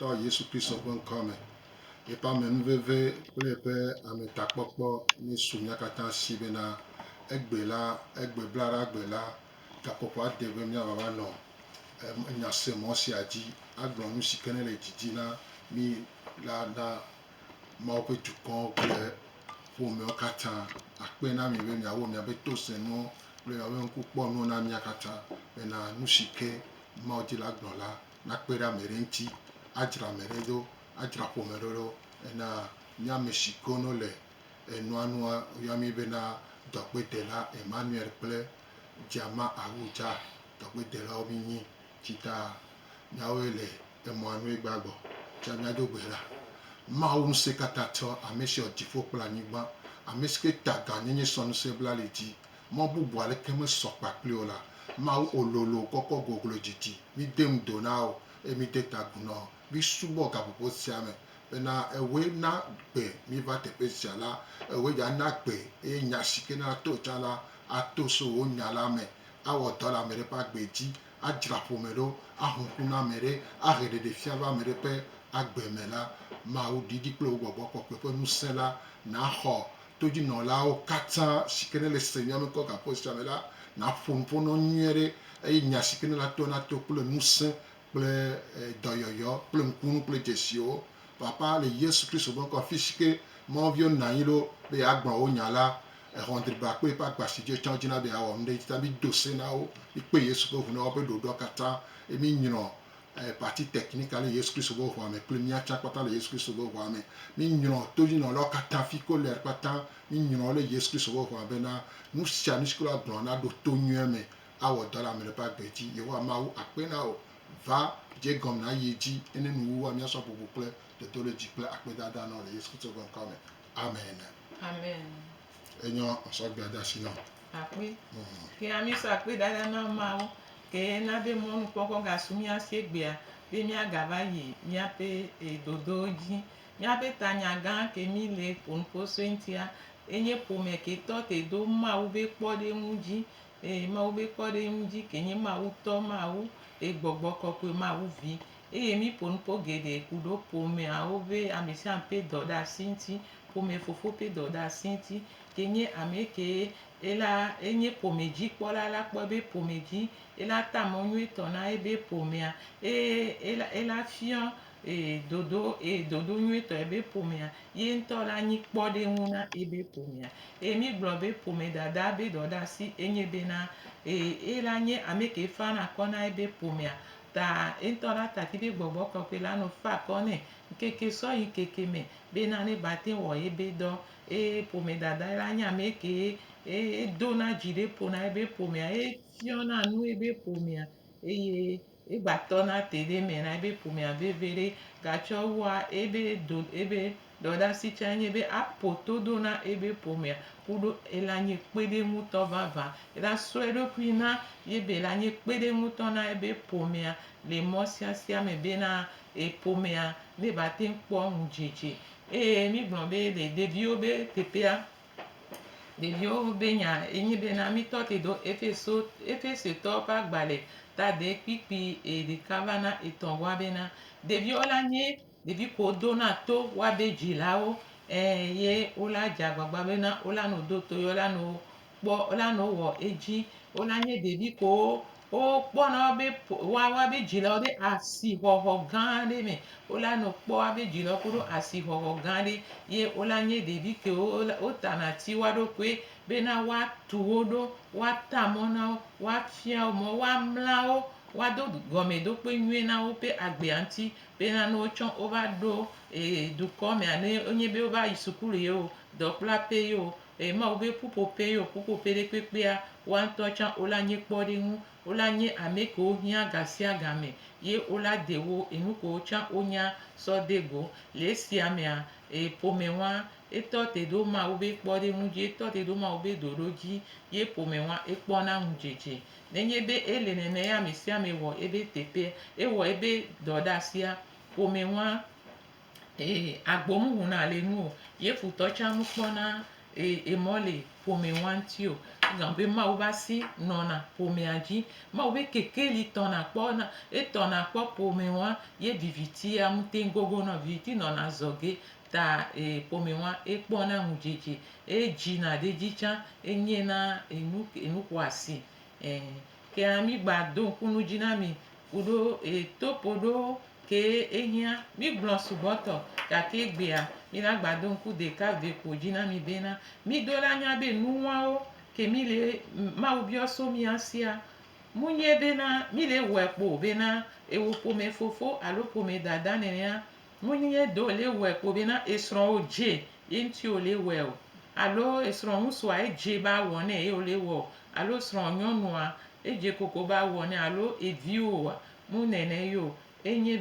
to Yesu Kristo ƒe ŋkɔ me. Eƒe amenuveve kple eƒe ametakpɔkpɔ nesu mía katã si bena egbe bla ɖe agbe la gaƒoƒo ade be míava nɔ nya se mɔ sia dzi agblɔ nu si ke ne le dzidzi na mí la na Mawu ƒe dukɔwo kple ƒomewo katã. Akpe na mi be miawɔ miaƒe tosenuwo kple miaƒe ŋkukpɔnuwo na mía katã bena nu si ke Mawu di la gblɔ la nakpe ɖe ame ɖe ŋuti, adzra ame ɖe ɖo, adzra ƒome ɖe ɖo. Ena mía ame si ke no le enua yɔa mí bena dɔgbedela Emmanuel kple Dziama Awudza, dɔgbedelawo mí nyi tsita míawoe le emɔa nu gbagbo tsa míado gbe ɖa. Mawu Ŋusẽkatãtɔ, ame si wɔ dziƒo kple anyigba, ame si ke ta gãnyenye sɔŋusẽ bla le dzi, mɔ bubu aleke mesɔ kpakpli o la. Mawu ololo kɔkɔ goglo dzidzi, mí de ŋdo na wo eye mí de ta gu na wo. Mí subɔ gaƒoƒo sia me bena ewoe na gbe mí va teƒe sia la, ewoe dza na gbe eye nya si ke ne ato tsã la ato so wo nya la me, awɔ dɔ le ame ɖe ƒe agbe dzi, adzra ƒome ɖo, aho ŋku na ame ɖe, ahe ɖeɖefia va ame ɖe ƒe agbe me la. Mawu ɖiɖi kple wo gbɔgbɔ kɔkɔe ƒe ŋusẽ la naxɔ todzinɔlawo katã si ke ne le se mía ŋkɔ gaƒo sia me la, naƒo nuƒo na wo nyuie ɖe eye nya si ke ne la to kple ŋusẽ kple dɔyɔyɔ kple ŋkunu kple dzesiwo. Papa le Yesu Kristo ƒe ŋkɔ afi si ke mɔviwo nɔ anyi ɖo be yeagblɔ wo nya la, exɔndriba kple eƒe agbasidzo tsã dzina be yeawɔ nu ɖe dzi ta mí do se na wo, mí kpe Yesu ƒe ʋu na woƒe ɖoɖoa katã eye mí nyrɔ parti technique le Yesu Kristo ƒe ʋua me kple mía tsã kpata le Yesu Kristo ƒe ʋua me. Mí nyrɔ todzinɔlawo katã fi ko le katã, mí nyrɔ le Yesu Kristo ƒe ʋua bena nu sia nu si ke la gblɔ na ɖo to nyuie me, awɔ dɔ le ame ɖe ƒe agbe dzi. Yehowa Mawu akpe na wo, va dze gɔme na yi dzi ene nuwuwua míasɔ bubu kple dodoɖedzi kple akpedada na wo le Yesu Kristo ƒe ŋkɔ me. Amen. Amen. Enyo ɔsɔgbea de asi na wo. Akpe. Ke ami sɔ akpedada na Mawu ke na be mɔnukpɔkpɔ gasu míasi egbea be míagava yi míaƒe dodowo dzi. Míaƒe tanyagã ke mí le ƒonuƒo ŋutia enye ƒome ke tɔ te ɖo Mawu be kpɔɖeŋu dzi. Mawu be kpɔɖeŋu dzi ke nye Mawu tɔ, Mawu gbɔgbɔ kɔkɔe, Mawu vi. Eye mí ƒonuƒo geɖe ku ɖo ƒomeawo be ame sia ame ƒe dɔ ɖe asi ŋuti, ƒome fofo ƒe dɔ ɖe asi ŋuti ke nye ame ke enye ƒomedzikpɔla la kpɔ be ƒomedzi ela ta mɔ nyuietɔ na ebe ƒomea ela fiɔ dodo nyuietɔ ebe ƒomea ye ŋutɔ la nyi kpɔɖeŋu na ebe ƒomea. Eye mí gblɔ be ƒomedada be dɔ ɖe asi enye bena ela nye ame ke fana akɔ na ebe ƒomea ta eŋutɔ la tati be gbɔgbɔ kɔkɔe la nɔ fa akɔ nɛ ŋkeke sɔ yi ŋkeke me bena ne ba te wɔ ebe dɔ. Ƒomedada la nye ame ke edona dzi ɖe ƒo na ebe ƒomea, efiɔna nu ebe ƒomea eye egba tɔna te ɖe me na ebe ƒomea veve ɖe gatsɔ wua ebe dɔ ɖe asi tsã nye be aƒo toɖo na ebe ƒomea kuɖo ela nye kpeɖeŋutɔ vavã. Ela srɔ̃ eɖokui na ye be ela nye kpeɖeŋutɔ na ebe ƒomea le mɔ sia me bena ƒomea ne ba te kpɔ ŋudzedze. Eye mí gblɔ be le ɖeviwo be teƒea, ɖeviwo be nya enye bena mí tɔ te ɖo Efesetɔwo ƒe agbalẽ tade kpikpi ɖeka va na etɔ̃ woa bena ɖeviwo la nye ɖevi kewo dona to woabe dzilawo ye wola dze agbagba bena wola nɔ do to ye wola nɔ wɔ edzi. Wola nye ɖevi kewo kpɔna woabe dzilawo ɖe asixɔxɔ gã aɖe me. Wola nɔ kpɔ woabe dzilawo kuɖo asixɔxɔ gã aɖe ye wola nye ɖevi kewo wotana ti woa ɖokui bena woatu wo ɖo, woata mɔ na wo, woafia wo mɔ, woamla wo, woado gɔmeɖokpe nyuie na woƒe agbea ŋuti bena ne wotsɔ wova ɖo dukɔ mea ne wonye be wova yi sukulu ye o, dɔkplaƒe ye o, Mawu be ƒuƒoƒe ye o, ƒuƒoƒe ɖe kpekpea woa ŋutɔ tsã wola nye kpɔɖeŋu, wola nye ame kewo hiã ga sia ga me ye wola de wo enu kewo tsã wonya sɔ de go. Le esia mea ƒome wã etɔ te ɖo Mawu be kpɔɖeŋu dzi, etɔ te ɖo Mawu be ɖoɖo dzi ye ƒome wã ekpɔna ŋudzedze. Nenye be ele nene ye ame sia ame wɔ ebe teƒe, ewɔ ebe dɔ ɖe asia, ƒome wã agbomumu na le nu o ye futɔ tsã mekpɔna emɔ le ƒome wã ŋuti o. gambe ma uba si nona pome aji ma ube kekeli tona kpo na etona kpo pome wa ye viviti ya mutengogo na viviti nona zoge ta pome wa ekpo na mujeje eji na dejicha enye na enu kwasi ke ami gbado kunu jina mi udo topodo ke ehia mi gbon suboto ka ke gbea mi la gbado nku de ka ve ko jina mi bena mi do la nya be nuwa o ke mi le ma ubi oso mi asia munye bena mi le wepo bena ewo pome fofo alo pome dada nenia munye do le wepo bena esron oje yenti o le we o alo esron muso a eje ba wone e o le wo alo esron nyonua eje koko ba wone alo evi o mu nene yo enye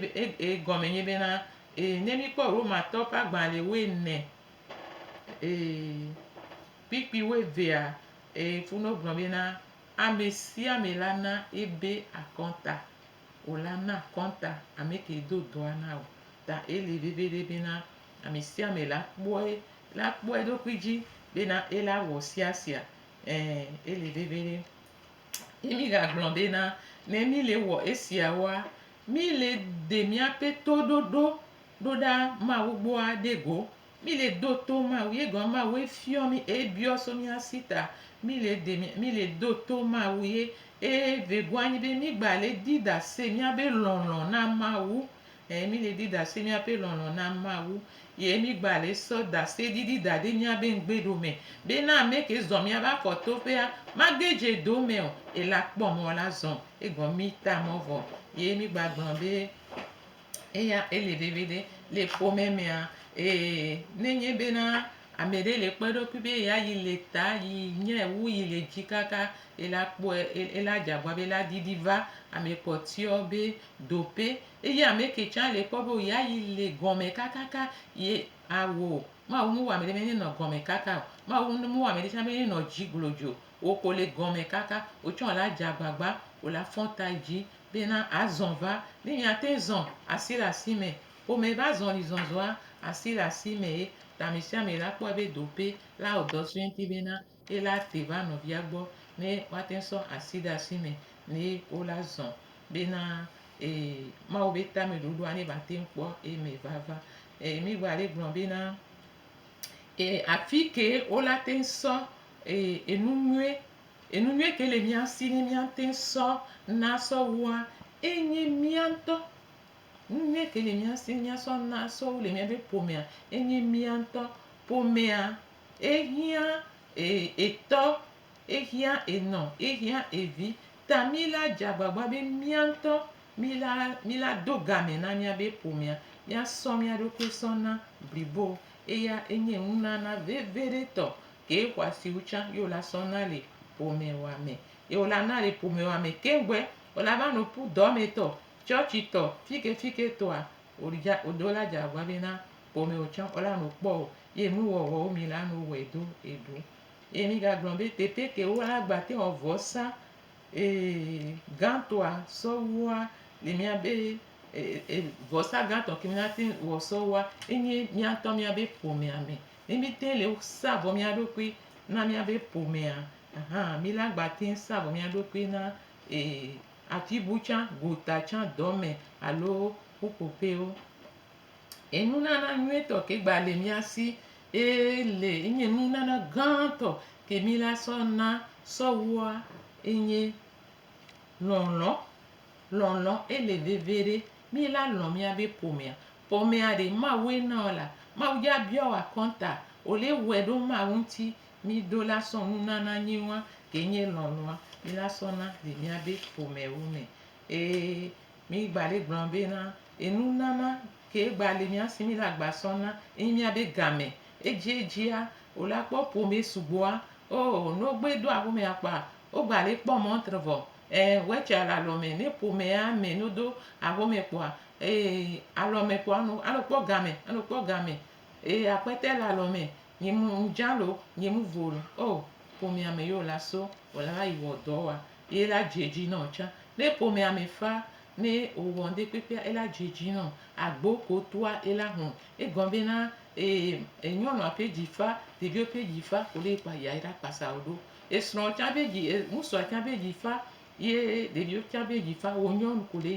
gome nye bena nemi ko ro ma to pa gba le we ne pipi we vea funo gbon bena amesi amelana ebe akonta olana konta ameke do doana o ta ele bebe bena amesi amela kpoe do kwiji bena ela wo siasia ele bebe emi ga gbon bena ne mi le wo esia wa mi le de mi ape tododo doda ma ugbo adego mi le do to ma we gan ma we fio mi ebio so mi asita mi le do to ma we ve gwani be mi gba le dida se mi abe lonlon na ma wu mi le dida se mi abe lonlon na ma wu ye mi gba le so da se didi da de mi abe ngbedo me be na me ke zo mi aba ko to pe a ma geje do me o e la po mo la zon e gon mi ta mo vo ye mi gba gbon be eya ele bebede le pome me a nenye be na amede le pedo pibe ya yi le ta yi nye wu yi le ji kaka ela po ela jagwa be la didi va ame poti obe dope eya me ke chan le pobo ya yi le gome kaka ye awo ma wu mu wa me ni no gome kaka ma wu mu wa me ni chambe ni no jiglojo o ko le gome kaka o chon la jagbagba o la fonta ji be na azon va ni ya te zon asira sime o me ba zon li zon zoa asira sime ta mi sia me la po be dope la odo swenti be na e la te va no via gbo ne wa te so asira sime ni o la zon be na ma o be ta me dodo ani ba te npo me va mi gba le gbon be na afike o la te so enunue ke le mi asini mi te so na so wa enye mianto nne ke le mi asini so na so le mi be pomea enye mianto pomea ehia eto ehia eno ehia evi tamila jagbagba be mianto mila dogame na mi be pomea mi so mi do ko so na bribo eya enye unana vevere to ke kwasi ucha yo la so na le pome wa me yo la na le pome wa me kengwe o la va no pu do me to church to fike to a orija odola jagba be na pome o chan o la no po ye mu wo mi la no we do edu emi ga gbon be tepe ke o la gba te on vo sa ganto a so wa le mi abe vosa ganto ke mi na tin wo so wa enye mi ato mi abe pome ame emi te le sa bo mi ado kwi na mi abe pome a mi la gba tin sa bo mi ado kwi na ati bucha gota chan dome alo popope o enu na nwe to ke gba le mi asi ele enye nu na ganto ke mi la so na so wa enye lonlon ele vevere mi la lon mi abe pomea de ma we na la ma u ja bio wa konta o le we do ma unti mi do la so nu na nyiwa ke nye lonlon mi la so na de mi abe pome u me mi gba le gbon be na enu na ke gba le mi asi mi la gba so na mi abe game eji a o la po pome sugbo a no gbe do a me apa o gba le po mo trevo weche ala lo me ne pome a me no do a me po alo me po alo po game apete la lo me ni mu jalo ni mu volo pome a me yo la so o la iwo do wa e la jeji no cha ne pome a me fa ne o wonde pepe e la jeji no agbo ko to a e la hun e gon be na enyon apeji fa de bi opeji fa ko le pa ya ira pasa odo esrɔ̃ tsã be dzi musua tsã be dzi fa ye ɖeviwo tsã be dzi fa wo nyɔnu ko le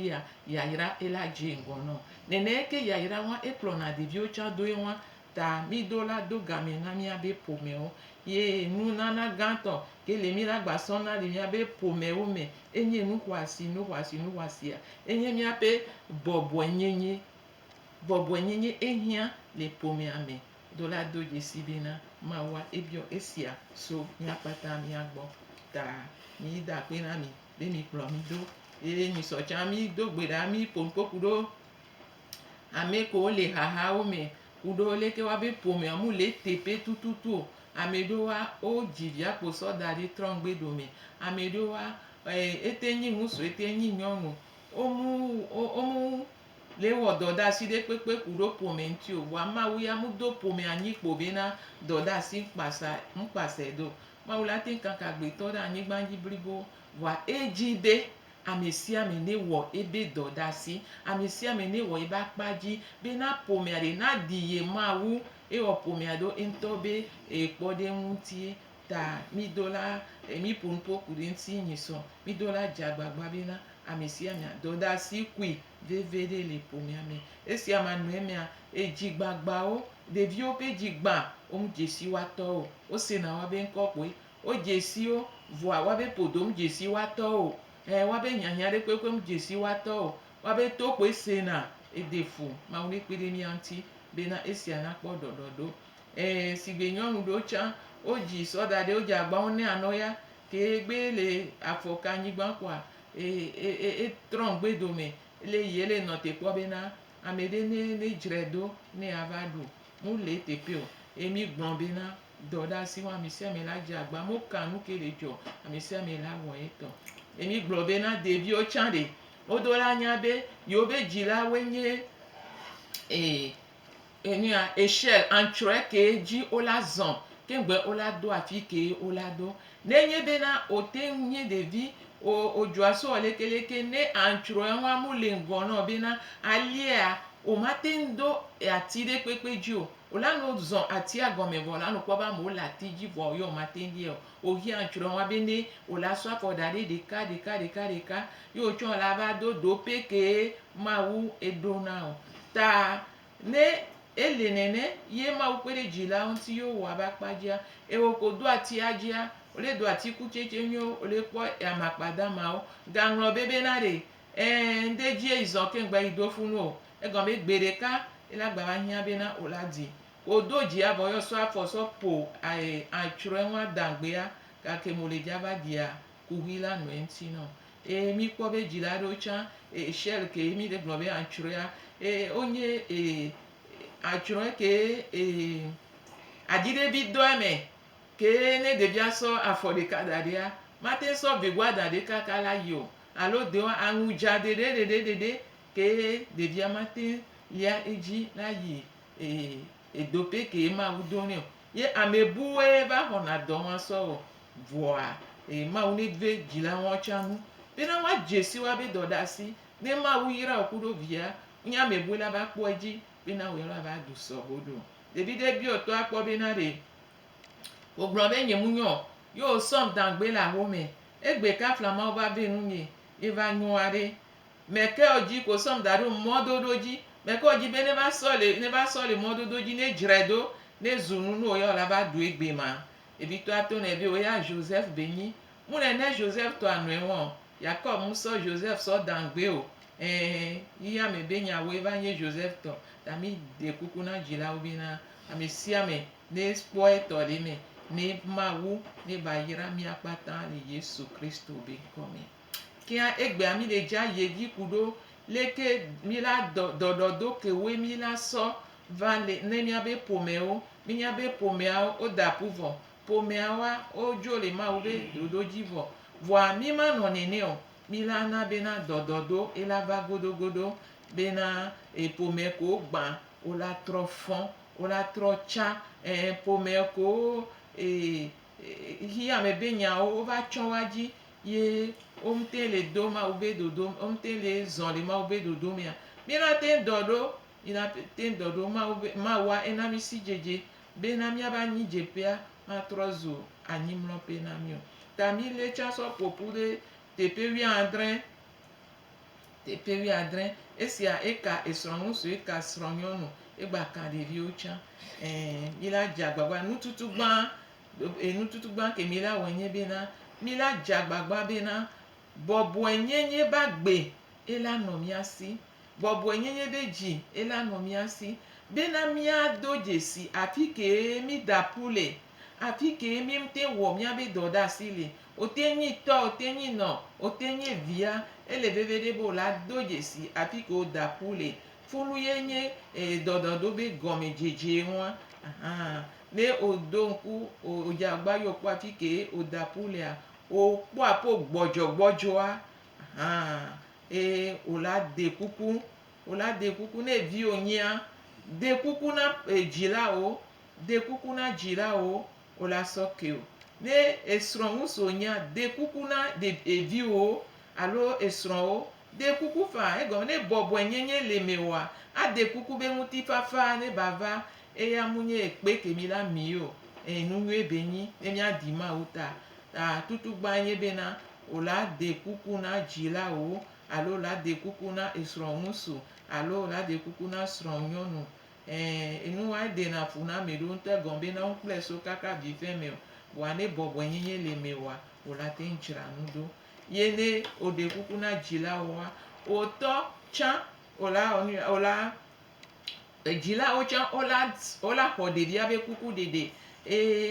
yayra ela dze ŋgɔ nɔ nene ke yayra wa ekplɔna ɖeviwo tsã do ye wa ta mi do la do game na míabe ƒomewo ye nunana gãtɔ ke le mi la gbasɔ na le míabe ƒomewo me enye nu xɔasia enye míabe bɔbɔenyenye ehiã le ƒomea me do la do dzesi bena mawa ebiɔ esia so míakpata míagbɔ ta mi da akpe na mi be mi kplɔ mi do eye nyisɔ tsã mi do gbe ɖa mi ƒonuƒo ku ɖo ame kewo le hahawo me ku ɖo leke woabe ƒomea mu le teƒe tututu o ame ɖewoa wo dzi via kposɔ da ɖi trɔ ŋgbe dome ame ɖewoa ete nyi ŋutsu ete nyi nyɔnu womu le wɔ dɔdeasi ɖe kpekpe ku ɖo ƒome ŋuti o vɔa Mawu ya mu do ƒomea nyi kpo bena dɔdeasi ŋkpasae do Mawu la te kaka agbetɔ ɖe anyigba dzi blibo vɔa edzi be ame sia ame ne wɔ ebe dɔdeasi ame sia ame ne wɔ ebe akpadzi bena ƒomea ɖe na ɖi ye Mawu ewɔ ƒomea ɖo ŋutɔ be kpɔɖeŋu ŋutie ta mi do la mi ƒonuƒo ku ɖe ŋuti nyisɔ mi do la dze agbagba bena ame sia ame dɔdeasi kui veve ɖe le ƒomea me esia manɔ emea edzigbagbawo ɖeviwo ƒe dzigba wo mu dzesi woatɔwo wosena woabe ŋkɔ kpoe wo dzesiwo vɔa woabe ƒodo mu dzesi woatɔwo woabe hiahiã ɖe kpekpe mu dzesi woatɔwo woabe to kpoe sena edefu Mawu ne kpe ɖe mía ŋuti bena esia nakpɔ ɖɔɖɔɖo sigbe nyɔnu ɖewo tsã wo dzi sɔ da ɖe wo dze agba wo ne anɔ ya ke gbe le afɔka anyigba kɔa etrɔ ŋgbe dome le yi le nɔ teƒe bena ame ɖe ne dzrae do ne ava ɖu mu le teƒe o mi gblɔ bena dɔdeasi wa ame sia ame la dze agba mo ka nu ke le dzɔ ame sia ame la wɔ etɔ mi gblɔ bena ɖeviwo tsã ɖe wo do la nya be yewo be dzilawoe nye eshel antsrɔe ke dzi wo la zɔ̃ kegbe wo la do afi ke wo la do nenye bena o te nye ɖevi o dzɔa so lekeleke ne antsrɔe wa mu le ŋgɔ nɔ bena alia o ma te do ati ɖe kpekpe dzi o la no zɔ̃ atia gɔme vɔ la no kpɔ be amewo le ati dzi vɔ ye o ma te lia o hi antsrɔe wa be ne o la sɔ afɔ da ɖe ɖeka ye o tsɔ la va do dope ke Mawu eɖo na o ta ne ele nene ye Mawu kpe ɖe dzilawo ŋuti ye wo wɔ abe akpadzia ewo ko do atia dzia o le do atikutsetse nyuiwo o le kpɔ amakpa damawo gaŋlɔ bena ɖe ŋɖe dzi zɔ̃ kegbe yi do funu o egɔme gbe ɖeka ela gba va hiã bena o la dzi o do dzia vɔ yɔ sɔ afɔ sɔ ƒo antsrɔe wa dangbea gake mo le dza va ɖia kuhi la nɔ eŋuti nɔ mi kpɔ be dzila ɖewo tsã shell ke mi le gblɔ be antsrɔea wonye antsrɔe ke adziɖevi dɔ eme ke ne ɖevia sɔ afɔ ɖeka da ɖea mate sɔ vegoa da ɖe kaka la yi o alo dewa aŋudza ɖeɖe ke ɖevia mate lia edzi la yi edope ke Mawu do nɛ o ye ame buwoe va xɔna dɔ wa sɔ o vɔa Mawu ne ve dzilawo tsã ŋu bena wa dzesi woabe dɔdeasi ne Mawu yra wo ku ɖo via nye ame bue la va kpɔ edzi bena wo la va ɖu sɔgbe ɖo ɖevi ɖe biɔtɔ akpɔ bena ɖe o gblɔ be nye mu nyɔ ye o sɔm dangbe le awo me egbe kafla Mawu va ve nu nye eva nyɔa ɖe meke o dzi ko sɔm da ɖo mɔdodo dzi meke o dzi be ne va sɔ le mɔdodo dzi ne dzrae do ne zu nu o ya la va ɖu egbe ma evitɔa to ne be o ya Joseph be nyi mu nene Joseph to anɔe wɔn Jacob mu sɔ Joseph sɔ dangbe o yi ame be nyawo eva nye Joseph tɔ ta mi de kuku na dzilawo bena ame sia ame ne kpɔ etɔ ɖe me ne Mawu ne ba yra mía kpata le Yesu Kristo be ŋkɔme kia egbea mi le dza ye dzi ku ɖo leke mi la dɔɖɔdo kewoe mi la sɔ va le ne míabe ƒomewo míabe ƒomeawo wo da ƒu vɔ ƒomeawoa wo dzo le Mawu be ɖoɖo dzi vɔa mi ma nɔ nene o mi la na bena dɔdɔdo ela va godogodo bena ƒome ko gbã o la trɔ fɔ̃ o la trɔ tsa ƒome ko hi ame be nyawo wo va tsɔ wa dzi ye wo ŋute le do Mawu be dodo wo ŋute le zɔ̃ le Mawu be dodo mea mi la te dɔɖo Mawua ena mi si dzedze bena míaba nyi dzeƒea matrozo anyimlo pe na mio tami le chaso popude te pewi andren te pewi andren esia eka esrongusu eka sronyonu egba kan devi ocha mila jagbagba nututu gban enututu gban ke mila wenye bena mila jagbagba bena bobo enyenye bagbe ela no miasi bobo enyenye beji ela no miasi bena mia dojesi afike mi dapule afike mi mte wo mia be doda sile otenyi to otenyi no otenyi via ele vevede bo la dojesi afike o dapule funu yenye dododo be gome jeje won ne odonku ojagba yopo afike o dapule a o po apo gbojo a ola de kuku ne vi onya de kuku na jila o ola soke o ne esron muso onya de kuku na de evi o alo esron o de kuku fa ego ne bobo enyenye lemewa a de kuku be muti fafa ne bava eya munye ekpe kemila mi o enu ebenyi emi adima uta tutu gba nye bena ola de kuku na jila o alo la de kuku na esron muso alo la de kuku na sron nyonu enu wa de na funa medo nte gombe na ukple so kaka bi feme o wa ne bobo enyenye lemewa ola te njira nudo yene ode kuku na jila o wa oto cha ola jila o cha ola hode dia be kuku dede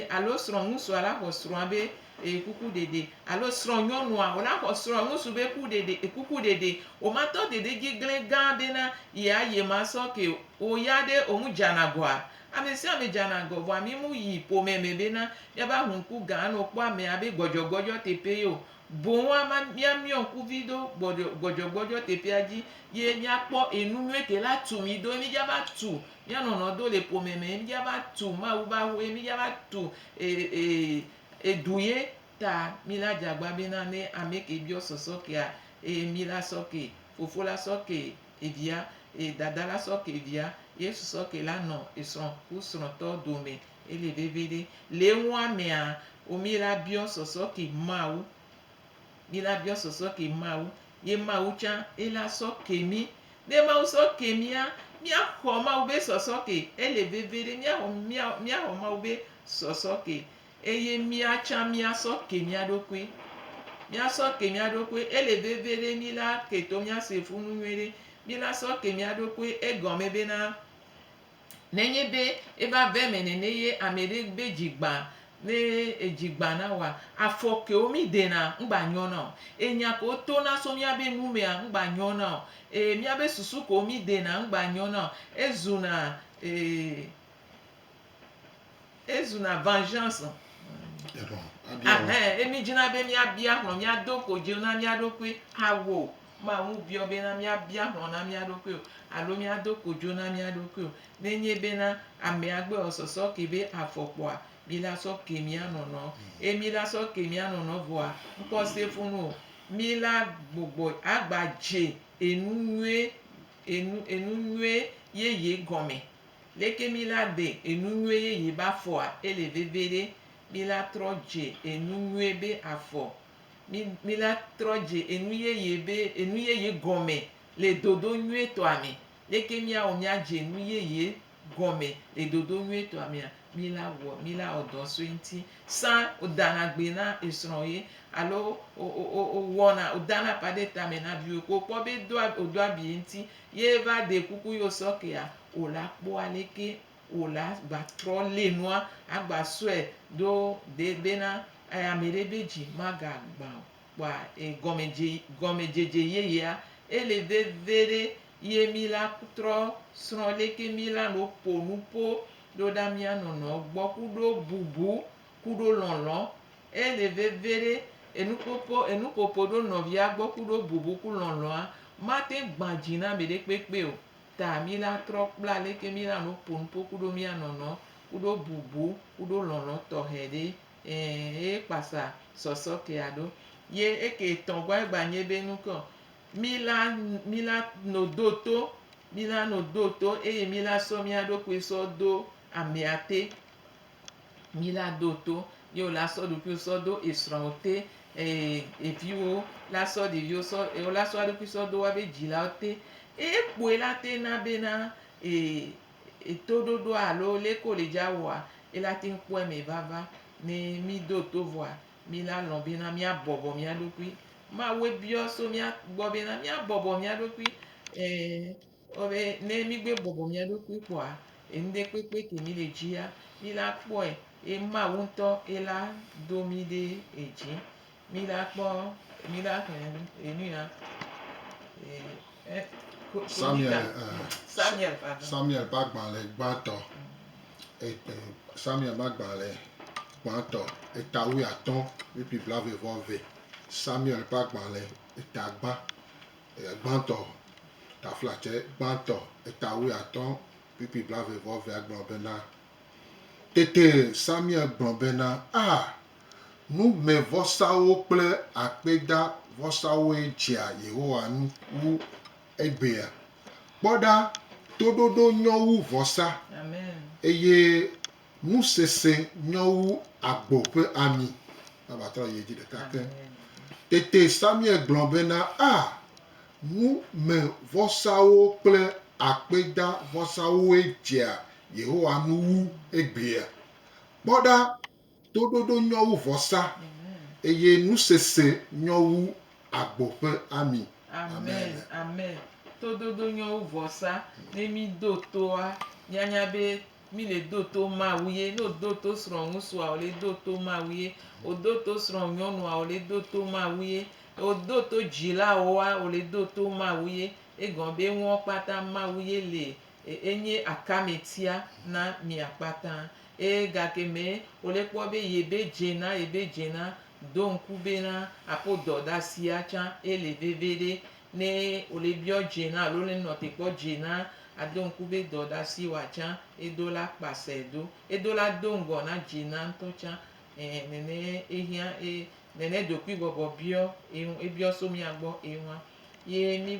alo sron muso ala ho sron be kuku dede alo sron nyonu a ola ho sron muso be kuku dede o ma to dede gigle gan be na ya ye ma so ke o ya de o mu janagwa amesi ame janago bo ami mu yi po meme be na ya ba hun ku gan no po ame abe gbojo te pe yo bo wa ma mi on ku video gbojo te pe aji ye mi apo enu nweke la tu mi do mi ja ba tu ya no do le po meme mi ja ba tu ma u ba we mi ja ba tu eduye ta mi la jagba be na ne ameke bi ososo ke a mi la soke fofo la soke evia dada la soke evia yesu soke la no esron usron to dome ele vevede le nwa me a omi la bi ososo ke mau mi la bi ososo ke mau ye mau cha ela soke mi de mau soke mi a mi a ho mau be soso ke ele vevede mi a ho mau be soso ke eye mi a cha mi a soke mi adokwe mi a soke mi adokwe ele vevede mi la keto mi a se funu nwere mi la soke mi adokwe egome be na nenye be eba vemene neye amere be jigba ne ejigba na wa afoke omi de na ngba nyona enya ko to na so mi abe nume a ngba nyona mi abe susu ko omi de na ngba nyona ezuna vengeance emi jina be mi abia no mi adoko je na mi adokwe awo ma mu bi obe na mi abia no na mi adokwe alo mi adoko jo na mi adokwe nenye be na ame agbe ososo ke be afopo a mi la so ke mi anono emi la so ke mi anono vo a nko se funu mi la gbogbo agbaje enu nwe yeye gome leke mi la de enu nwe yeye ba fo a ele vevere mi la troje enu nwe be afo mi la troje enu yeye gome le dodo nwe to ami leke mi a o mi aje enu yeye gome le dodo nwe to ami a mi la odo so nti san odana gbe na esron ye alo o wona odana pade tame na bi ko po be do odo abi nti ye va de kuku yo soke a o la po aleke o la gba tro le noa agba so e do de bena amere beji maga gba wa gome jeje ye ya ele vevere ye mi la tro sron leke mi la no ponu po do da mi anono gbo kudo bubu kudo lonlon ele vevere enu popo do no via gbo kudo bubu ku lonlon a ma te gbaji na mere pepe o ta mi la tro pla leke mi la no ponu po kudo mi anono kudo bubu kudo lonlon to hede pasa soso ke ado ye eke tongwa egba nye be nuko mi la no doto eye mi la so mi adokwe so do ame ate mi la doto ye o la sɔ ɖokui sɔ do esrɔ̃wo te eviwo la sɔ ɖeviwo sɔ la sɔ eɖokui sɔ do woabe dzilawo te ekpoe la te na bena etoɖoɖo alo leke wo le dza wɔa ela te kpɔe me vava ne mi do to vɔa mi la lɔ̃ bena mia bɔbɔ mia ɖokui Mawu biɔ so mia gbɔ bena mia bɔbɔ mia ɖokui ne mi gbe bɔbɔ mia ɖokui kpɔa enuɖe kpekpe ke mi le dzia mi la kpɔe Mawu ŋutɔ ela do mi ɖe edzi mi la kpɔ mi la enuya Samuel ƒe agbalẽ gbãtɔ Samuel ƒe agbalẽ gbãtɔ eta 15 ƒiƒi blaeve-vɔ-eve Samuel ƒe agbalẽ eta gbãtɔ taflatse gbãtɔ eta 15 ƒiƒi blaeve-vɔ-eve agblɔ bena tete Samuel gblɔ bena numevɔsawo kple akpeda vɔsawoe dzea Yehowa ŋu wu egbea kpɔɖa toɖoɖo nyɔ wu vɔsa eye nusese nyɔ wu agbo ƒe ami abatrɔ yi dzi ɖeka ke tete Samuel gblɔ bena numevɔsawo kple akpeda vɔsawoe dzea Yehowa ŋu wu egbea kpɔɖa toɖoɖo nyɔ wu vɔsa eye nusese nyɔ wu agbo ƒe ami. Amen. Toɖoɖo nyɔ wu vɔsa ne mi do toa mianya be mi le do to Mawu ye ne o do to srɔ̃ ŋutsua o le do to Mawu ye o do to srɔ̃ nyɔnua o le do to Mawu ye o do to dzilawoa o le do to Mawu ye egɔ̃ be ŋuwo kpata Mawu ye le enye akametia na mia kpata gake me o le kpɔ be yebe dzena do ŋku bena aƒo dɔdasia tsã ele veve ɖe ne o le biɔ dzena alo le nɔ te kpɔ dzena ado ŋku be dɔdasi wa tsã edo la kpasɛ do edo la do ŋgɔ na dzena ŋutɔ tsã nene ehia nene ɖokui bɔbɔ biɔ ebiɔ so mia gbɔ ewa ye mi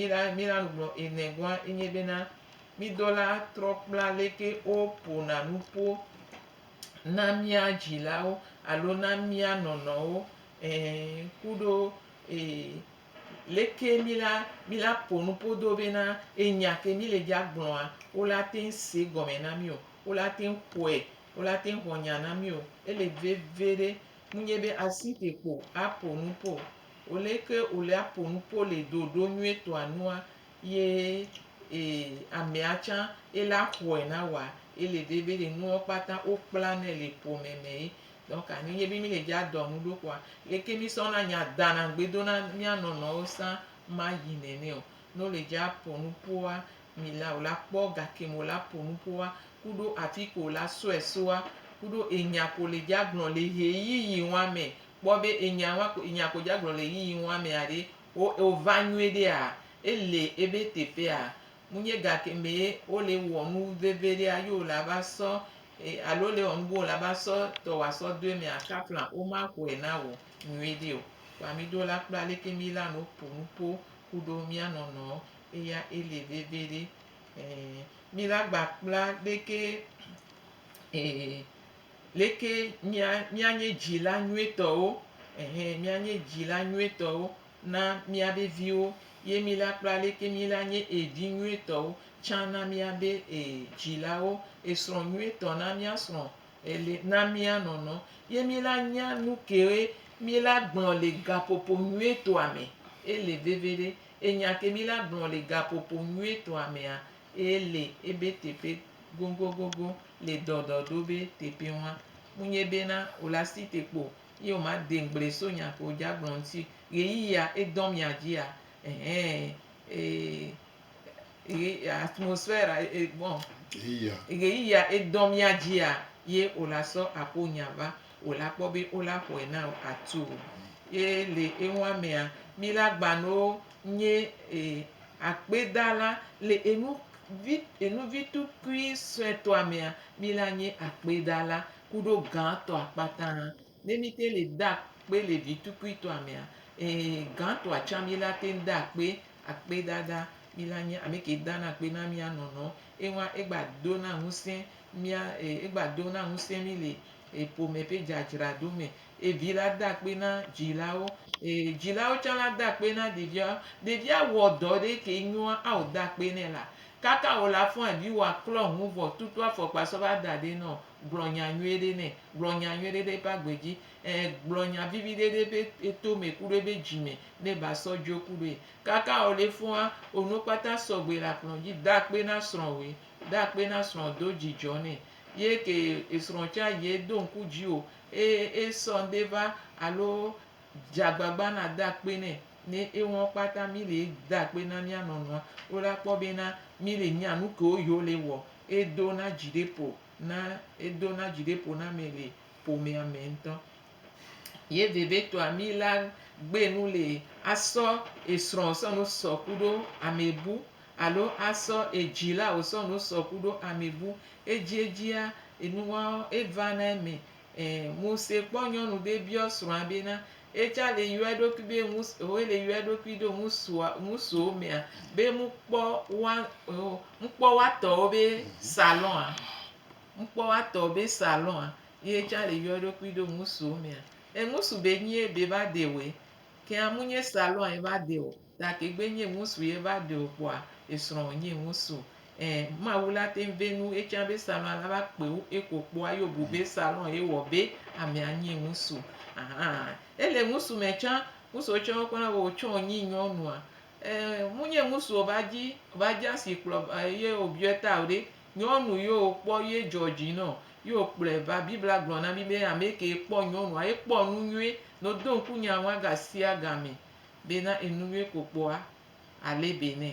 la gblɔ enegɔa enye bena mi do la trɔ kpla leke o ƒona nuƒo na mia dzilawo alo na mia nɔnɔwo kuɖo leke mi la ƒo nuƒo do bena enya ke mi le dza gblɔa wo la te se gɔme na mi o wo la te xɔe wo la te xɔ nya na mi o ele veve ɖe nunye be asi te kpo aƒo nuƒo o leke o le aƒo nuƒo le ɖoɖo nyuietɔa nua ye amea tsã ela xɔe na wa ele veve ɖe nuwo kpata wo kpla nɛ le ƒome me ye donc nenye be mi le dza dɔ nu ɖo kɔa leke mi sɔna nya dana gbedo na mia nɔnɔwo sã ma yi nene o ne o le dza ƒo nuƒoa o la kpɔ gake me o la ƒo nuƒoa kuɖo afi ke o la sɔe soa kuɖo enya ko le dza gblɔ le ɣeyiɣi wa me kpɔ be enya ko dza gblɔ le ɣeyiɣi wa mea ɖe o va nyuie ɖea ele ebe teƒea munye gake me o le wɔ nu veve ɖea ye o la va sɔ alo le wɔ nu bo o la va sɔ tɔ wa sɔ do emea kafla o ma xɔe na wo nyuie ɖe o kpa mi do la kpla leke mi la no ƒo nuƒo kuɖo mia nɔnɔwo eya ele veve ɖe mi la gba kpla leke mia nye dzila nyuietɔwo mianye dzila nyuietɔwo na miabe viwo ye mi la kpla leke mi la nye evi nyuietɔwo tsã na miabe dzilawo esrɔ̃ nyuietɔ na mia srɔ̃ na mia nɔnɔ ye mi la nya nu kewe mi la gblɔ le gaƒoƒo nyuietɔa me ele veve ɖe enya ke mi la gblɔ le gaƒoƒo nyuietɔa mea ele ebe teƒe gogogogo le dɔdɔ ɖo be teƒe wa munye bena o la si te kpo ye o ma de ŋgble so nya ko dza gblɔ ŋuti ɣeyiɣia edɔ mia dzia atmosphère bon ɣeyiɣia edɔ mia dzia ye o la sɔ aƒo nya va o la kpɔ be o la xɔe na atu ye le ewa mea mi la gba no nye akpedala le enu vi tukui sɔetɔa mea mi la nye akpedala kuɖo gãtɔ akpata ne mi te le da akpe le vi tukui tɔa mea gãtɔa tsã mi la te da akpedada mi la nye ame ke dana akpe na mia nɔnɔ ewa egba dona ŋusẽ mi le epome pe dzadzra ɖo me evi la da akpe na dzilawo dzilawo tsã la da akpe na ɖevia wɔ dɔ ɖe ke nyoa awɔ da akpe nɛ la kaka wò le afɔ vi wò aklɔ nu vɔ tutu afɔkpa sɔ va da ɖe nɔ gblɔ nya nyuie ɖe nɛ gblɔ nya nyuie ɖe ƒe agbedzi gblɔ nya vivi ɖe ƒe etome ku ɖe ƒe dzime ne ba sɔ dzo ku ɖoe kaka wò le fɔa ono kpata sɔgbe le akplɔ dzi da akpe na srɔ̃woe da akpe na srɔ̃ do dzidzɔ nɛ ye ke esrɔ̃ tsã ye do ŋku dzi o esɔ ŋɖe va alo dzagbagba na da akpe nɛ ne ewɔn kpata mi le da akpe na mia nɔnɔa wo la kpɔ bena mi le nya nu ke wo yiwo le wɔ edo na dziɖeƒo na me le ƒomea me ŋutɔ ye vevetɔa mi la gbe nu le asɔ esrɔ̃ sɔ nu sɔ ku ɖo amebu alo asɔ edzila wòsɔ nu sɔ ku ɖo amebu edzia enua eva na eme muse kpɔ nyɔnu ɖe biɔ srɔ̃a bena etsa le yɔ eɖokui be wo le yɔ eɖokui ɖo ŋusuwo mea be mu kpɔ wa tɔwo be salɔa ye tsa le yɔ eɖokui ɖo ŋusuwo mea ŋusu be nye be va de woe kea mu nye salɔa ye va de o ta ke gbe nye ŋusu ye va de o kpoa esrɔ̃ nye ŋusu mawu la te ve nu etsã be salɔa la va kpewu eko kpoa ye bu be salɔa ye wɔ be amea nye ŋusu ele ŋusu me tsã ŋusuwo tsã wokpɔna be wotsɔ nyi nyɔnua mu nye ŋusu va dzi asi kplɔ ye wobiɔ ta o ɖe nyɔnu ye wokpɔ ye dzɔdzi nɔ ye wokplɔe va bibla gblɔna mi be ame ke kpɔ nyɔnua ekpɔ nu nyuie no do ŋku nya wa gasia game bena enu nyuie ko kpoa ale be nɛ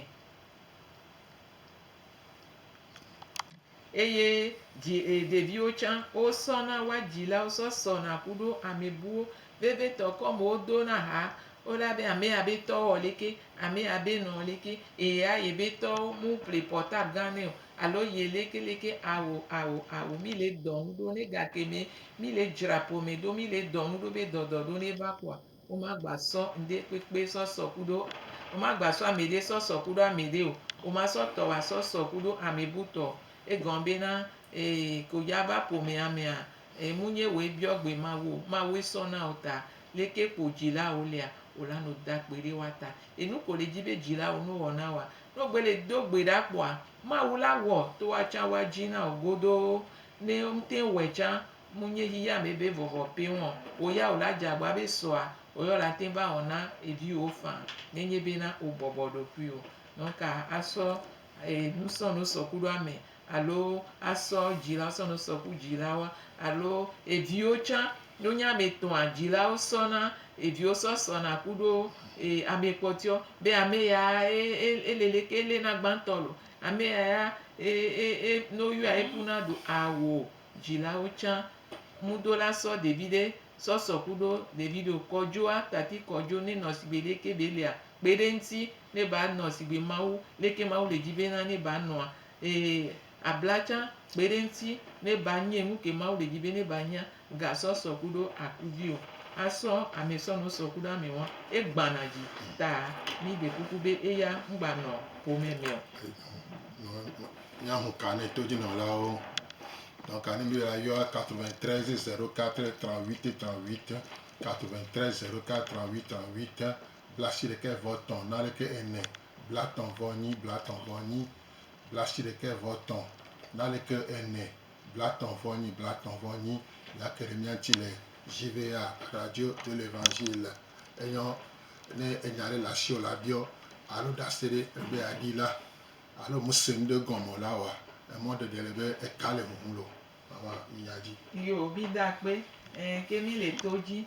eye ɖeviwo tsã wosɔna wa dzilawo sɔna ku ɖo amebuwo vevetɔ kɔme wodo na ha wola be amea be tɔwo wɔ leke amea be nɔ leke eya ye be tɔwo mu ƒle portable gã nɛ o alo ye leke awo mi le dɔnu ɖo ne gake me mi le dzra ƒome ɖo mi le dɔnu ɖo be dɔdɔ ɖo ne va kpoa wo ma gba sɔ ŋɖe kpekpe sɔsɔ ku ɖo wo ma gba sɔ ame ɖe sɔsɔ ku ɖo ame ɖe o wo ma sɔ tɔ wa sɔsɔ ku ɖo amebutɔ egɔm bena ko ya va ƒomea mea mu nye wo biɔ gbe mawu sɔna o ta leke kpo dzilawo lea o la no da akpe ɖe wa ta enu ko le dzi be dzilawo no wɔ na wa no gbe le do gbe ɖa kpoa mawu la wɔ to wa tsã wa dzi na o godoo ne ŋute wɔe tsã mu nye yiya me be vɔvɔ pe wɔn o ya o la dzagba be sɔa o yɔ la te va wɔ na eviwo fã nenye bena o bɔbɔ ɖokui o donc asɔ nusɔnu sɔ ku ɖo ame alo asɔ dzilawo sɔ nu sɔ ku dzilawo alo eviwo tsã no nye ame tɔ̃a dzilawo sɔna eviwo sɔna ku ɖo ame kpɔtɔe be ame ya ele leke elena gbãtɔ lo ame ya no yɔa ekuna ɖo awo dzilawo tsã mudo la sɔ ɖevi ɖe sɔsɔ ku ɖo ɖevi ɖe kɔdzoa tati kɔdzo ne nɔ sigbe leke be lea kpe ɖe ŋuti ne ba nɔ sigbe mawu leke mawu le dzi bena ne ba nɔa abla tsã kpe ɖe ŋuti ne ba nye nu ke mawu le dzi be ne ba nya gasɔsɔ ku ɖo akuvi o asɔ ame sɔnu sɔ ku ɖo ame wɔn egbana dzi ta mi ɖe kuku be eya ŋgba nɔ ƒome me o. Nyahu kane to dzinɔlawo donc ani mi la yɔ 93 04 38 38 93 04 38 38 blasi ɖeke vɔ tɔ̃ na ɖeke ene blatɔ̃ vɔ nyi blatɔ̃ vɔ nyi blasi ɖeke vɔ tɔ̃ na ɖeke ene blatɔ̃ vɔ nyi blatɔ̃ vɔ nyi yake ɖe mia ŋuti le JVA radio de l'évangile eyɔ ne enya ɖe le asiwò la biɔ alo ɖase ɖe ebe aɖi la alo muse nu ɖe gɔme la wa emɔ ɖeɖe le be eka le huhum lo mama minya dzi. Yo mi da akpe ke mi le to dzi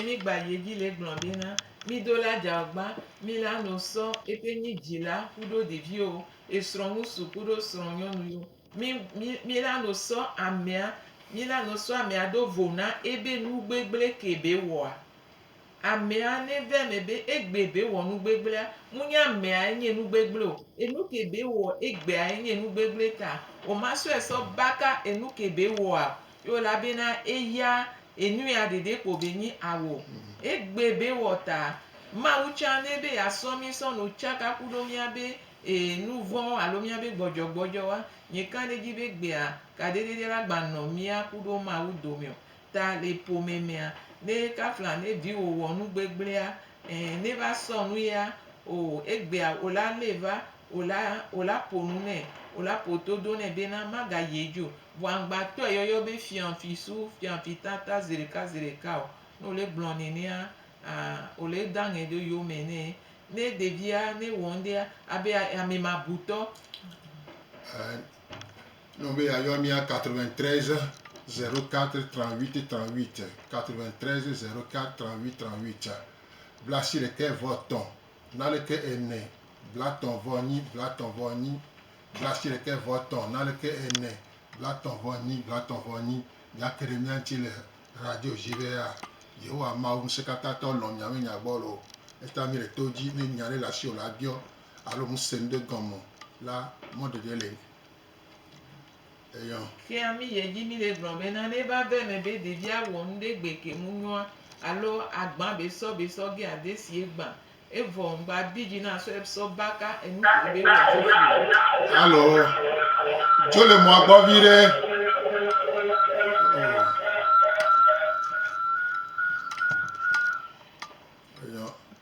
mi gba ye dzi le gblɔ bena mi do la dzagba mi la no sɔ eƒe nyi dzila ku ɖo ɖeviwo esrɔ̃ ŋusu ku ɖo srɔ̃ nyɔnuwo mi la no sɔ amea ɖo vo na ebe nu gbegble ke be wɔa amea ne ve me be egbe be wɔ nu gbegblea mu nye amea nye nu gbegble o enu ke be wɔ egbea nye nu gbegble ta o ma sɔe sɔ baka enu ke be wɔa yo la bena eya enu ya ɖeɖe kpo be nyi awo egbe be wɔ ta mawu tsã ne be asɔ mi sɔ no tsaka ku ɖo mia be nu vɔ alo mia be gbɔdzɔgbɔdzɔ wa nye ka ɖe dzi be gbea kaɖeɖe la gba nɔ mia ku ɖo mawu dome o ta le pomemea ne kafla ne vi wo nu gbegblea ne va sɔ nu ya o egbea o la leva o la po nu nɛ o la po todo nɛ bena maga yedzo voangbatɔ yɔyɔ be fianfi su fianfi tata zereka o no le gblɔ nenea o le daŋe ɖe yome ne ɖevia ne wɔndea abe amemabutɔ. Non, mais il y a mis à 93 04 38 38 93 04 38 38 Blasi le ke voton na le ke ene blaton voni Blasi le ke voton na le ke ene blaton voni ya keremia ti le radio JVA Yehowa mawu sekatato lo nyame nyagbolo eta mi le toji ne nyare la si o la bio alo musende gomo la mode de le ke ami yedzi mi le gblɔ bena ne va ve me be ɖevia wɔ nu ɖe gbe ke mu nyoa alo agba be sɔ ge ade si egba evɔ ŋgba bidzi na sɔ baka enu ke be wɔ fifi. Allo, dzo le mɔa gbɔ vi ɖe.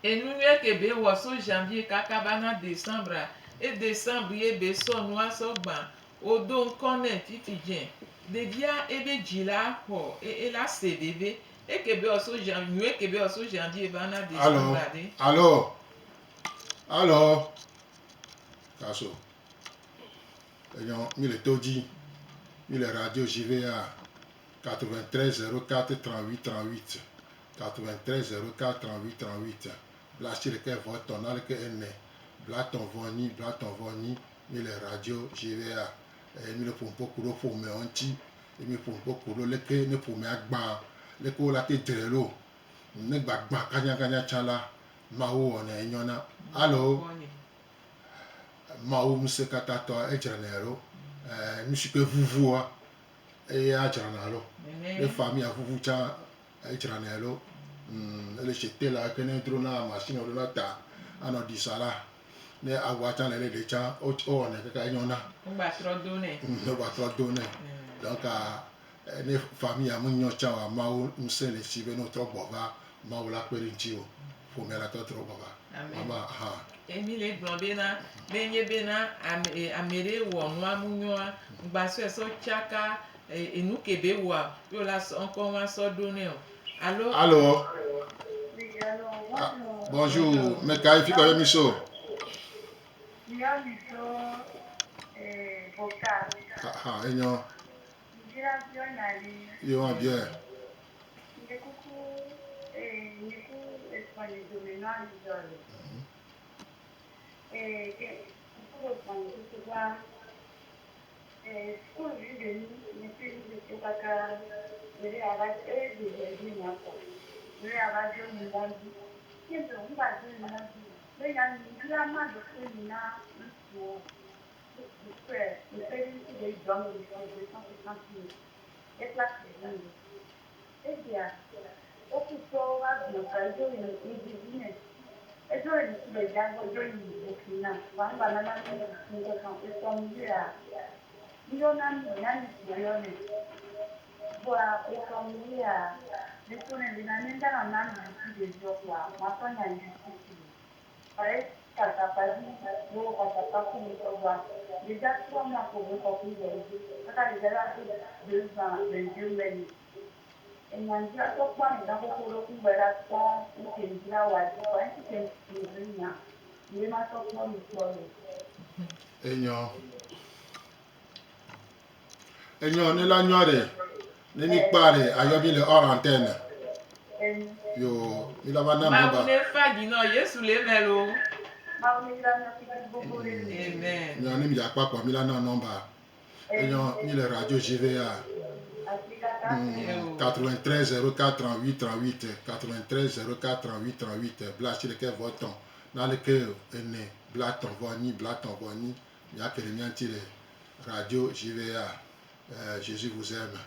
Enu ye ke be wɔ so janvier kaka ba na décembre e décembre ye be sɔ nua sɔ gba o do ŋkɔ nɛ fifi dze ɖevia ebe dzi la xɔ ela se bebe eke be wɔ so janvier eke be wɔ so janvier ba na décembre de. Allo kaso mi le toji mi le radio JVA 93 04 38 38 93 04 38 38 Blasi le ke voton na le ke ene blaton voni mi le radio JVA mi le pompo kudo pome onti mi pompo kudo le ke ne pome agba le ko la te drelo ne gbagba kanya chala mawu one enyona. Allo mawu musekatato ejranero musike vuvua e ajranalo le famille a vuvu cha ejranelo le chete la que ne drona machine o la ta ano disala ne awata le de cha o ne ka enyona ngba tro do ne donc ne famille a munyo cha wa mawu musele sibe no tro bova mawu la perinti o fo me la tro bova mama ha emi le gblɔ bena menye bena amere wɔ nua mu nyoa ŋgbasɔ sɔ tsaka enu ke be wɔa yo la sɔ ŋkɔ wa sɔ do ne o. Allo. Bonjour, me qualifique comme émission. Enyo. Yo bien. Enyo ne la nyore ne mi pare ayobi le hors antenne yo mi la bana mba ne fagi no Yesu le melo amen yo ne mi ya papa mi la na number enyo mi le radio JVA 93 04 38 38 93 04 38 38 Blasi le ke voton na le ke ene blaton voni ya ke le mianti le radio JVA Jésus vous aime.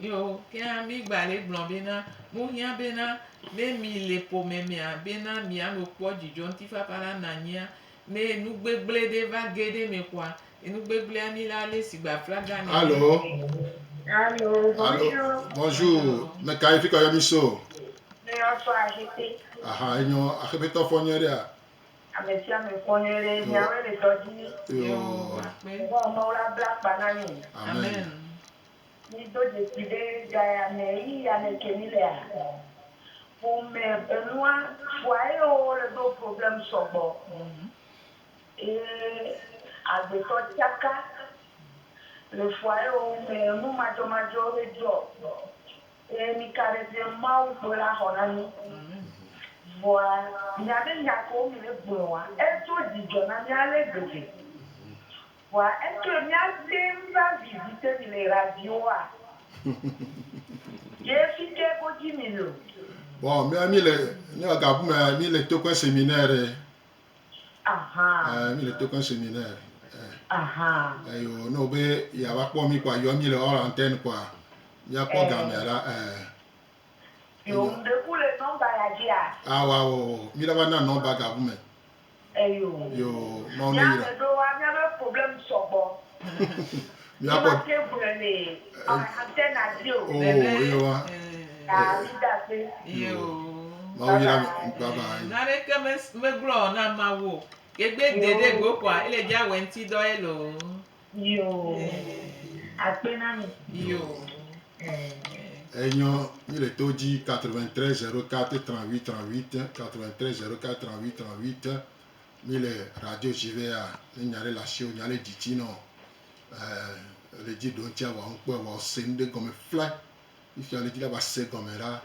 Yo, ke ami gbale gblɔ bena mu hia bena ne mi le pomemea bena mia lo kpɔ dzidzɔ ŋuti fafa la nanyia ne nugbegble de va ge ɖe me koa enugbegblia mi la le sigba flaga ne. Allo. Allô, Allô, bonjour. bonjour. Me kaifi ka yamiso. Meilleur soir agité. Aha, enyo akebeto fonyeria. Ametia me konyere Yo, nyawe le dodi. Yo, yo. akpe. Ngo maula black banani. Amen. Amen. Ni do décider gaya me yi ane kenile a. Pour me benoi foyer o le do problème sobo. Et agbeto tiaka. Le foyer o me nu majo le job. Et mi caresse mau pour la honani. Amen. Voilà, nyame nyako mi le gbɔn wa eto dzidzɔ na míale gbede wa eto míade va visite mi le radioa yefi ke kodzi mi lo Bon, mi le ni agabu me mi le tokon séminaire. aha Mi le tokon séminaire. aha Yo, no be ya wa kpo mi kwa yo mi le hors antenne kwa. Ya kpo gamera yo nde kule nɔmba ya dzi a Awa o, mi la wa na no bagabu me. eyo Yo, no no míame ira. do wa míabe problème sɔgbɔ Mi mi apo ma te gblɔ le antenne adi o oh, yo wa. ali da pe Yo. Ma o ira baba. Nare ke me gblɔ na mawo. Kegbe dede go kwa ele dza wenti do elo. yo akpe na mi. Yo. Enyo, mi le toji 93 04 38 38 93 04 38 38 mi le radio JVA ni nyare la show nyare ditino le di don tia wa nkwe wa sende comme fly if ya le di la ba se comme là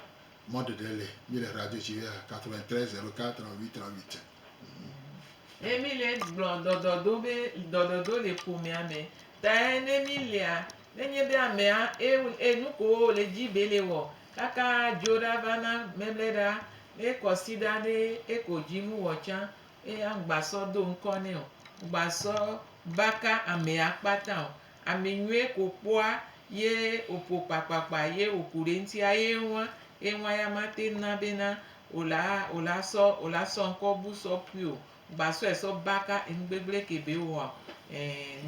mode de le mi le radio JVA 93 04 38 38 Emi le gblɔ dɔdɔdo le ƒomea me. Ta ne mi lia, nenye be amea enu ko le dzi be le wɔ kaka dzo ɖa va na memle ɖa ekɔsi ɖa ɖe eko dzi nu wɔ tsã agbasɔ do ŋkɔ nɛ o gbasɔ baka amea kpata o ame nyuie ko kpɔa ye oƒo kpakpakpa ye oku ɖe ŋutia ye ŋua ya mate na bena wola sɔ ŋkɔ bu sɔ pui o gbasɔe sɔ baka enugbegble kebe wɔa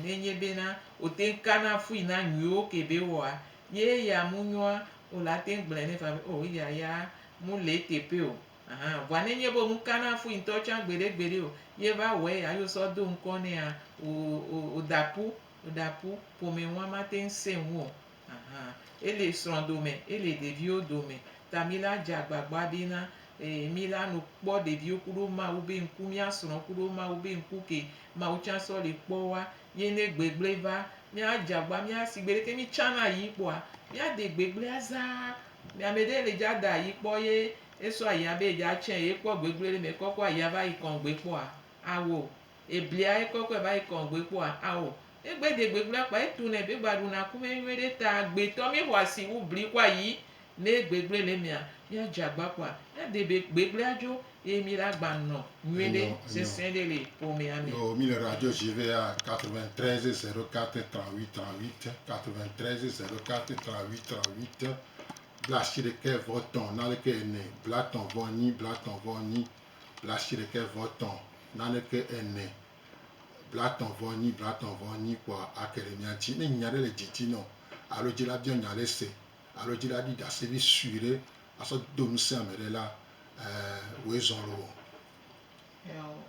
nenye bena wote kana fui na nyuiwo kebe wɔa ye ya mu nyɔa wola te gblɔ ne fa o ya mu le teƒe o vɔa nenye be nu kana fui ŋutɔ tsã gbeɖegbeɖe o ye va wɔe ya yo sɔ do ŋkɔ nea odapu ƒome ŋua mate ŋsẽ ŋu o ele srɔ̃ dome ele ɖeviwo dome ta mi la dze agbagba bena mi la nu kpɔ ɖeviwo kuɖo mawu be ŋku míasrɔ̃ kuɖo mawu be ŋku ke mawu tsã sɔ le kpɔ wa ye ne gbegble va míadze agba míasi gbe ɖeke mi tsana yi kpɔa míaɖe gbegblea zaa ame ɖe le dza da ayi kpɔ ye esɔ ayia be edza tsɛ ye kpɔ gbegble ɖe me kɔkɔ ayia va yi kɔŋgbe kpɔa awo eblia ye kɔkɔ va yi kɔŋgbe kpɔa awo egbe de gbegblea kpa etu nɛ be gba ɖuna ku be nyuie ɖe ta agbetɔ mi xɔ asi wu bli kɔ ayi ne gbegble le mea míadze agba kpɔa míaɖe gbegblea dzo ye mi la gba nɔ nyuie ɖe sesẽ ɖe le ƒomea me. Yo, mi le radio JVA 93 04 38 38 93 04 38 38 blasi ɖeke vɔtɔn naleke ene blatɔn vɔ nyi blatɔn vɔ nyi blasi ɖeke vɔtɔn naleke ene blatɔn vɔ nyi blatɔn vɔ nyi kpɔa akele mia dzi ne nya ɖe le dzidzi nɔ alo dzi la biɔ nya ɖe se alo dzi la ɖi ɖase vi sui ɖe asɔ do ŋusẽ ame ɖe la woe zɔn lo.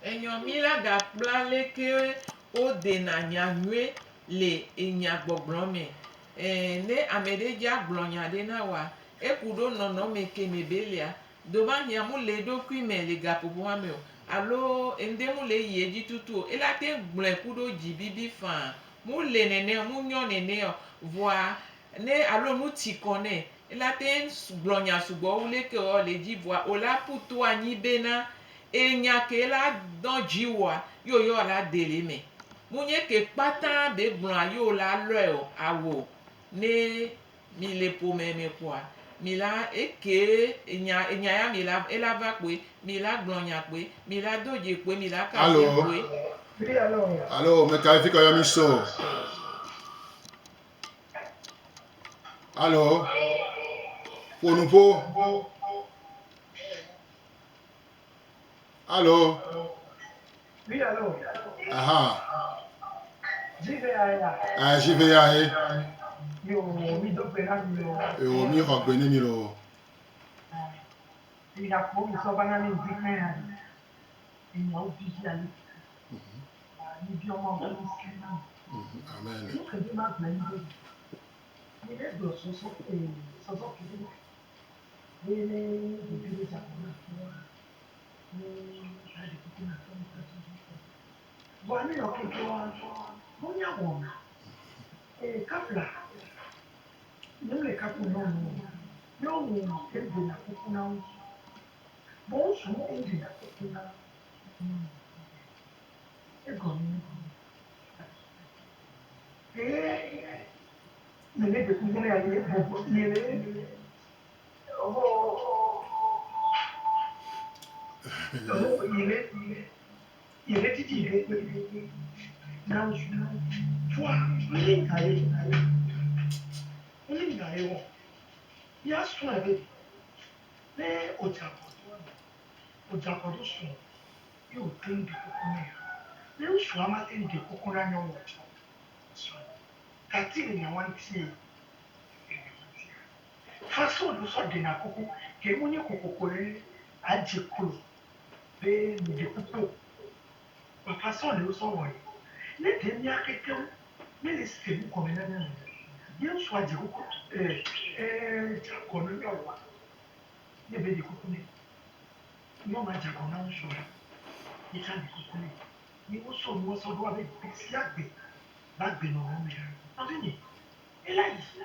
Enyo mi la gakpla leke wo dena nya nyuie le enya gbɔgblɔ me ne ame ɖe dza gblɔ nya ɖe na wa eku ɖo nɔnɔme ke me be lia doma nya mu le ɖokui me le gaƒoƒoa me o alo ŋɖe mu le yi edzi tutu o ela te gblɔe ku ɖo dzi bibi faa mu le nene o mu nyɔ nene o vɔa ne alo nu tsi kɔ nɛ ela te gblɔ nya sugbɔ wu leke wɔ le dzi vɔa wola ƒuto anyi bena enya ke la dɔ dzi wɔa yo yɔ la de le me mu nye ke kpata be gblɔa yo la lɔe o awo ne mi le ƒome me kpɔa mi la eke enya ya mi la ela va kpoe mi la gblɔ nya kpoe mi la do dzi kpoe mi la ka fi kpoe. Alo, me ka fi ka yɔ mi so. Alo, ponupo. Alo. Oui, allô. Aha. JVA. JVA. Yo, mi dogbe na mi o. o mi xɔ gbe ne mi lo. Mi ga ko mi so bana mi di kan ya. Èèyàn ó bí ayé. Ní bí ọmọ ọgbọ́n ní Kẹ́ńtà. Amen. Ní kẹ́ńtà máa gbẹ̀ ní bẹ́ẹ̀. Ní ẹgbẹ́ sọ́sọ́ kìíní. Ní ìdílé ìjàpọ̀ náà. Ní ìdájọ́ kúkú náà tó ń tẹ́tí. Bọ̀ ní ọ̀kẹ́kẹ́ wa, mo ní àwọn ọ̀nà. Káfíà, ní ilé kápù náà nù. Yóò wù ẹgbẹ́ náà kúkú náà. Bọ̀ ó sùn ẹgbẹ́ náà kúkú náà. Yele de kúkúrú yà yẹ bọ̀bọ̀ yele yele títí yele náà sùn fún wa ní ìgbàyé wọ̀ yà sùn ẹ̀bẹ̀ ní ọjà kọ̀dọ̀ sùn yóò tẹ́ ń di kúkúrú yà. Ní oṣù amáté ń di kúkúrú yà wọ̀ sùn. Kati ènìyàn wá ń tiẹ̀ faso ló sọ dènà kókó kì í mú ní kòkòkò rẹ àjẹkùrò bẹ́ẹ̀ nìdí kókó bàbá sọ ló sọ wọ̀nyí lédè ní akẹ́kẹ́ ní lè sèmú kọ̀mí náà nínú yẹn sọ àjẹkùkọ jàkọ̀ ní ọ̀wà níbi ìdí kókó ní yóò máa jàkọ̀ náà ń sọ ìta ìdí kókó ní ni wọ́n sọ lọ́wọ́ bẹ́ẹ̀ bí sí àgbẹ̀ bá gbẹ̀ náà wọ́n mìíràn. Ọdúnni, eléyìí,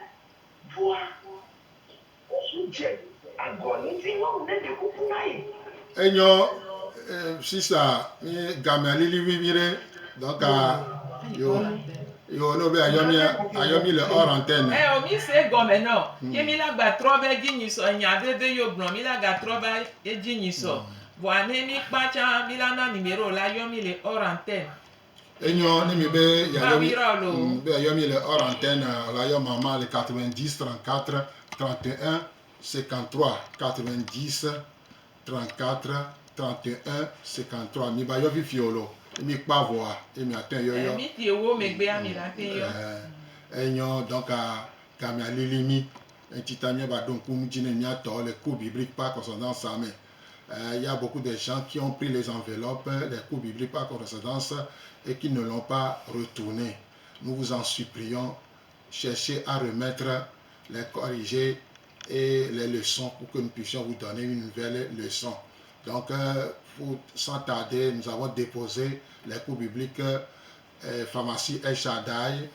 bua, ó sùn jẹ àgọ̀ ní tí wọ́n ń lédè kúkú láyè. Enyo, sisa, mi game alili vivire, donc yo no be ayomi le hors antenne. Mi se gome no, ye mi la gba trobe jinyi so nya bebe yo blon, mi la ga trobe e jinyi so. Boane mi kpacha mi la na numéro la yomi le hors antenne. Enyo ni mi be ayomi le hors antenne la yo maman le 90 34 31 53 90 34 31 53 mi ba yo fi fiolo mi pa voix et mi atteint yo yo. Mi ti ewo me gbe ami la te yo. Enyo donc a kami alilimi intitami ba donc kum jine mi ato les cours bibliques par correspondance ça mais il y a beaucoup de gens qui ont pris les enveloppes, les cours bibliques par correspondance et qui ne l'ont pas retourné. Nous vous en supplions, cherchez à remettre les corrigés et les leçons pour que nous puissions vous donner une nouvelle leçon. Donc, sans tarder, nous avons déposé les cours bibliques pharmacie El Shaddai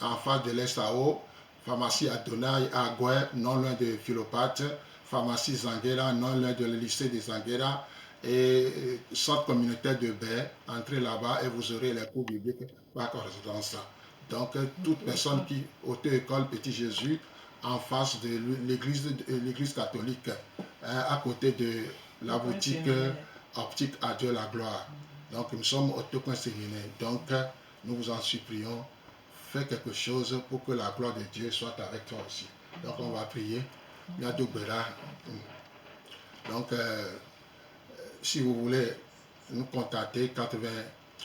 en face de l'Estao, pharmacie Adonai à Agoué, non loin de Philopathe, pharmacie Zanguera, non loin de le lycée de Zanguera, et centre communautaire de Baie, entrez là-bas et vous aurez les cours bibliques par correspondance. Donc, toute personne qui, auto-école Petit Jésus, en face de l'église catholique, à côté de la boutique Optique à Dieu la gloire. Donc, nous sommes auto-conséminés. Donc, nous vous en supplions, faites quelque chose pour que la gloire de Dieu soit avec toi aussi. Donc, on va prier. Donc, si vous voulez nous contacter,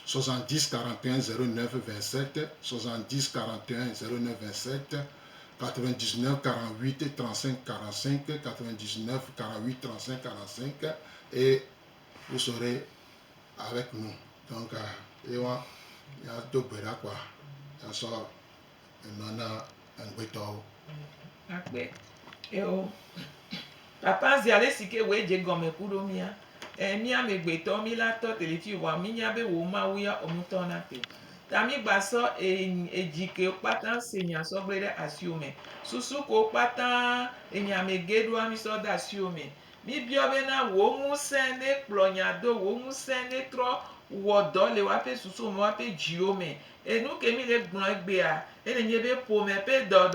70 41 09 27, 70 41 09 27, 99 48 35 45, 99 48 35 45, et vous serez avec nous. Donc, il y a deux béras quoi. Il y a ça, un béton. Papa ziale sike we je gome kudo mia. Mia me gbeto mi la to telefi wa mi nya be wo ma wi omuto na te. Ta mi gba so ejike patan senya so brede asiome. Susu ko patan enya me gedu ami so da asiome. Mi bio be na wo mu se ne plonya do wo mu se ne tro wo do le wa pe susu mo wa pe jiome. Enu ke mi le gbon egbe a. Ene nye be po me pe do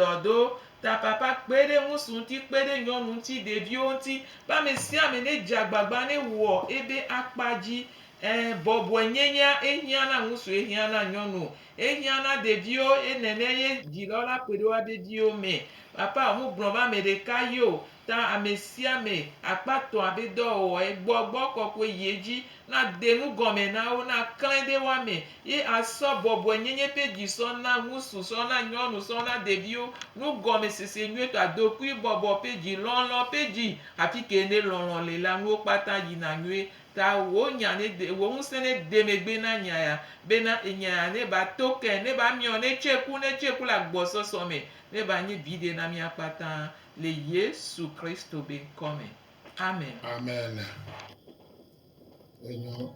ta papa pere musun ti pere nyonu ti devi on ti ba me si ame ne jagbagba ne wo ebe akpaji bobo nyenya ehia na musu ehia na nyonu ehiana ɖeviwo enene ye dzilɔ la ƒo ɖe woabe viwo me. Papa mu gblɔ va ame ɖeka yo ta ame sia ame akpatɔ abe dɔwɔwɔ egbɔgbɔ kɔkɔe yi dzi na de nugɔme na wo na klẽ ɖe woa me ye asɔ bɔbɔe nyenye ƒe dzi sɔ na ŋutsu sɔ na nyɔnu sɔ na ɖeviwo nugɔme sese nyuietɔ adokui bɔbɔ ƒe dzi lɔlɔ ƒe dzi hafi ke ne lɔlɔ le la nuwo kpata yina nyuie ta wo nya ne de wo ŋusẽ ne de megbe na nya ya bena enya ya ne ba to ke ne ba miɔ ne tse ku le agbɔsɔsɔ me ne ba nye viɖe na mía kpata le Yesu Kristo be ŋkɔ me. Amen. Amen. Enyo.